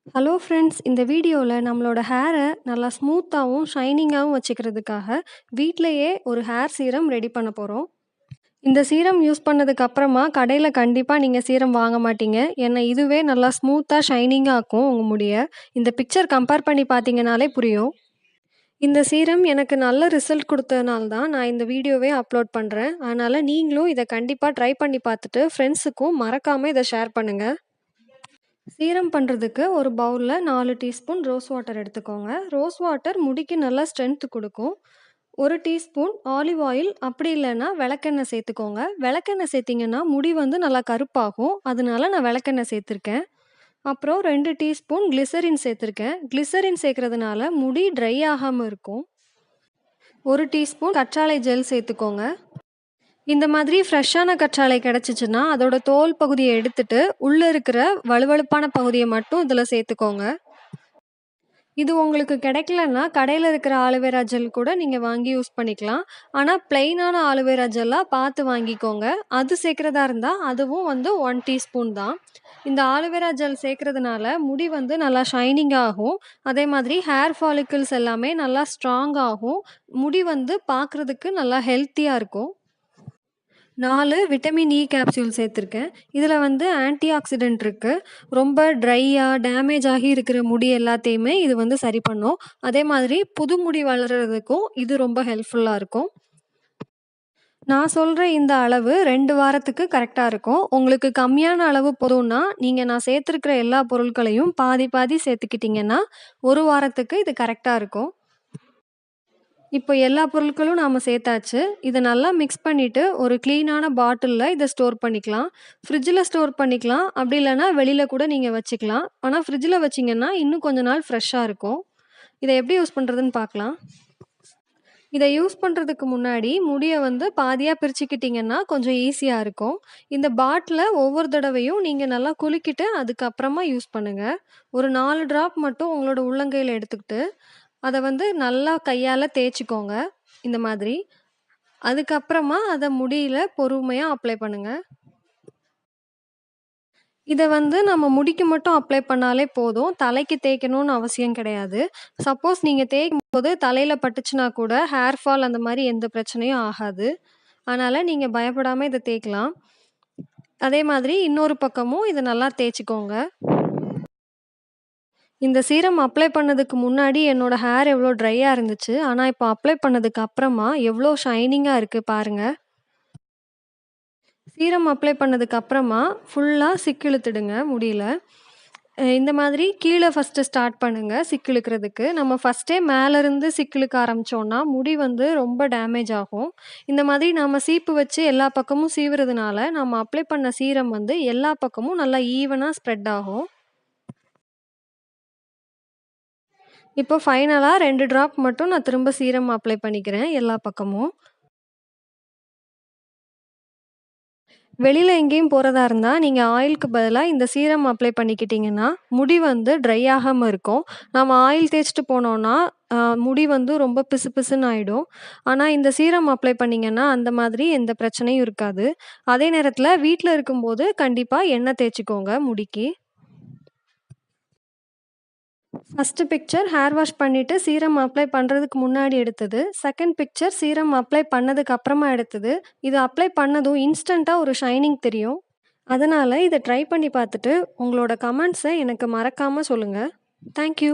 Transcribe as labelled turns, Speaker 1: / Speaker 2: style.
Speaker 1: Hello friends, இந்த வீடியோல நம்மளோட ஹேர நல்லா ஸ்மூத்தாவும், ஷைனிங்காவும் வச்சுக்கிறதுக்காக வீட்லயே ஒரு ஹேர் சீரம் ரெடி பண்ண போறோம். இந்த சீரம் யூஸ் பண்ணதுக்கு அப்புறமா கடையில கண்டிப்பா நீங்க சீரம் வாங்க மாட்டீங்க. ஏன்னா இதுவே நல்லா ஸ்மூத்தா, ஷைனிங்கா ஆக்கும் உங்க முடிய. இந்த பிக்சர் கம்பேர் பண்ணி பார்த்தீங்கனாலே புரியும். இந்த சீரம் எனக்கு நல்ல ரிசல்ட் குடுத்ததுனால தான் நான் இந்த வீடியோவே அப்லோட் பண்றேன். அதனால நீங்களும் இத கண்டிப்பா ட்ரை பண்ணி பார்த்துட்டு ஃப்ரெண்ட்ஸுக்கும் மறக்காம இத ஷேர் பண்ணுங்க. சீரம் பண்ணுறதுக்கு ஒரு பவுலில் 4 டீஸ்பூன் ரோஸ் வாட்டர் எடுத்துக்கோங்க. ரோஸ் வாட்டர் முடிக்கு நல்லா ஸ்ட்ரென்த் கொடுக்கும். 1 டீஸ்பூன் ஆலிவ் ஆயில், அப்படி இல்லைன்னா விளக்கெண்ணெய் சேர்த்துக்கோங்க. விளக்கெண்ணெய் சேர்த்திங்கன்னா முடி வந்து நல்லா கருப்பாகும். அதனால நான் விளக்கெண்ணெய் சேர்த்துருக்கேன். அப்புறம் 2 டீஸ்பூன் கிளிசரின் சேர்த்துருக்கேன். கிளிசரின் சேர்க்கறதுனால முடி ட்ரை ஆகாமல் இருக்கும். 1 டீஸ்பூன் கற்றாழை ஜெல் சேர்த்துக்கோங்க. இந்த மாதிரி ஃப்ரெஷ்ஷான கற்றாழை கிடச்சிச்சின்னா அதோட தோல் பகுதியை எடுத்துட்டு உள்ளே இருக்கிற வழுவழுப்பான பகுதியை மட்டும் இதில் சேர்த்துக்கோங்க. இது உங்களுக்கு கிடைக்கலன்னா கடையில் இருக்கிற ஆலோவேரா ஜெல் கூட நீங்கள் வாங்கி யூஸ் பண்ணிக்கலாம். ஆனால் பிளெயினான ஆலோவேரா ஜெல்லாக பார்த்து வாங்கிக்கோங்க. அது சேர்க்குறதா இருந்தால் அதுவும் வந்து 1 டீஸ்பூன் தான். இந்த ஆலோவேரா ஜெல் சேர்க்கறதுனால முடி வந்து நல்லா ஷைனிங் ஆகும். அதே மாதிரி ஹேர் ஃபாலிக்கிள்ஸ் எல்லாமே நல்லா ஸ்ட்ராங் ஆகும். முடி வந்து பார்க்குறதுக்கு நல்லா ஹெல்த்தியாக இருக்கும். 4 விட்டமின் இ கேப்சூல் சேர்த்துருக்கேன். இதில் வந்து ஆன்டி ஆக்சிடென்ட் இருக்கு. ரொம்ப ட்ரையாக டேமேஜ் ஆகி இருக்கிற முடி எல்லாத்தையுமே இது வந்து சரி பண்ணும். அதே மாதிரி புது முடி வளர்கிறதுக்கும் இது ரொம்ப ஹெல்ப்ஃபுல்லாக இருக்கும். நான் சொல்கிற இந்த அளவு 2 வாரத்துக்கு கரெக்டாக இருக்கும். உங்களுக்கு கம்மியான அளவு போதும்னா நீங்கள் நான் சேர்த்துருக்கிற எல்லா பொருட்களையும் பாதி பாதி சேர்த்துக்கிட்டிங்கன்னா 1 வாரத்துக்கு இது கரெக்டாக இருக்கும். இப்போ எல்லா பொருட்களும் நாம சேர்த்தாச்சு. இத நல்லா மிக்ஸ் பண்ணிட்டு ஒரு கிளீனான பாட்டில்ல இத ஸ்டோர் பண்ணிக்கலாம். ஃப்ரிட்ஜ்ல ஸ்டோர் பண்ணிக்கலாம். அப்படி இல்லன்னா வெளியில கூட நீங்க வச்சுக்கலாம். ஆனா ஃப்ரிட்ஜ்ல வச்சீங்கன்னா இன்னும் கொஞ்ச நாள் ஃப்ரெஷ்ஷா இருக்கும். இத எப்படி யூஸ் பண்றதுன்னு பார்க்கலாம். இத யூஸ் பண்றதுக்கு முன்னாடி முடிய வந்து பாதியா பிரிச்சுக்கிட்டீங்கன்னா கொஞ்சம் ஈஸியா இருக்கும். இந்த பாட்டில ஒவ்வொரு தடவையும் நீங்க நல்லா குலுக்கிட்டு அதுக்கப்புறமா யூஸ் பண்ணுங்க. ஒரு 4 டிராப் மட்டும் உங்களோட உள்ளங்கையில எடுத்துக்கிட்டு அத வந்து நல்லா கையால தேய்ச்சுக்கோங்க. இந்த மாதிரி. அதுக்கப்புறமா அத முடியில பொறுமையா அப்ளை பண்ணுங்க. இத வந்து நம்ம முடிக்கு மட்டும் அப்ளை பண்ணாலே போதும். தலைக்கு தேய்க்கணும்னு அவசியம் கிடையாது. சப்போஸ் நீங்க தேய்க்கும்போது தலையில பட்டுச்சுனா கூட ஹேர் ஃபால் அந்த மாரி எந்த பிரச்சனையும் ஆகாது. அதனால நீங்க பயப்படாம இத தேய்க்கலாம். அதே மாதிரி இன்னொரு பக்கமும் இத நல்லா தேய்ச்சுக்கோங்க. இந்த சீரம் அப்ளை பண்ணதுக்கு முன்னாடி என்னோட ஹேர் எவ்வளோ ட்ரையா இருந்துச்சு. ஆனா, இப்போ அப்ளை பண்ணதுக்கு அப்புறமா எவ்வளோ ஷைனிங்கா இருக்கு பாருங்க. சீரம் அப்ளை பண்ணதுக்கு அப்புறமா ஃபுல்லா சிக்கிழுத்துடுங்க முடியில. இந்த மாதிரி கீழ ஃபர்ஸ்ட்டு ஸ்டார்ட் பண்ணுங்க சிக்கிழுக்கிறதுக்கு. நம்ம ஃபர்ஸ்ட்டே மேலருந்து சிக்கிழுக்க ஆரம்பிச்சோம்னா, முடி வந்து ரொம்ப டேமேஜ் ஆகும். இந்த மாதிரி நாம சீப்பு வச்சு எல்லா பக்கமும் சீவுறதுனால, நம்ம அப்ளை பண்ண சீரம் வந்து எல்லா பக்கமும் நல்லா ஈவனா ஸ்ப்ரெட் ஆகும். இப்போ ஃபைனலா 2 டிராப் மட்டும் நான் திரும்ப சீரம் அப்ளை பண்ணிக்கிறேன் எல்லா பக்கமும். வெளியில எங்கேயும் போறதா இருந்தா, நீங்க ஆயிலுக்கு பதிலா இந்த சீரம் அப்ளை பண்ணிக்கிட்டீங்கன்னா, முடி வந்து ட்ரை ஆகாம இருக்கும். நம்ம ஆயில் தேய்ச்சுட்டு போனோம்னா, முடி வந்து ரொம்ப பிசுபிசுன்னு ஆயிடும். ஆனா, இந்த சீரம் அப்ளை பண்ணீங்கன்னா, அந்த மாதிரி எந்த பிரச்சனையும் இருக்காது. அதே நேரத்தில வீட்ல இருக்கும்போது கண்டிப்பா எண்ணெய் தேய்ச்சுக்கோங்க முடிக்கு. ஃபர்ஸ்ட் பிக்சர் ஹேர் வாஷ் பண்ணிட்டு சீரம் அப்ளை பண்ணுறதுக்கு முன்னாடி எடுத்தது. செகண்ட் பிக்சர் சீரம் அப்ளை பண்ணதுக்கு அப்புறமா எடுத்தது. இது அப்ளை பண்ணதும் இன்ஸ்டன்ட்டா ஒரு ஷைனிங் தெரியும். அதனால இத ட்ரை பண்ணி பார்த்துட்டு உங்களோட கமெண்ட்ஸ எனக்கு மறக்காம சொல்லுங்க. Thank you.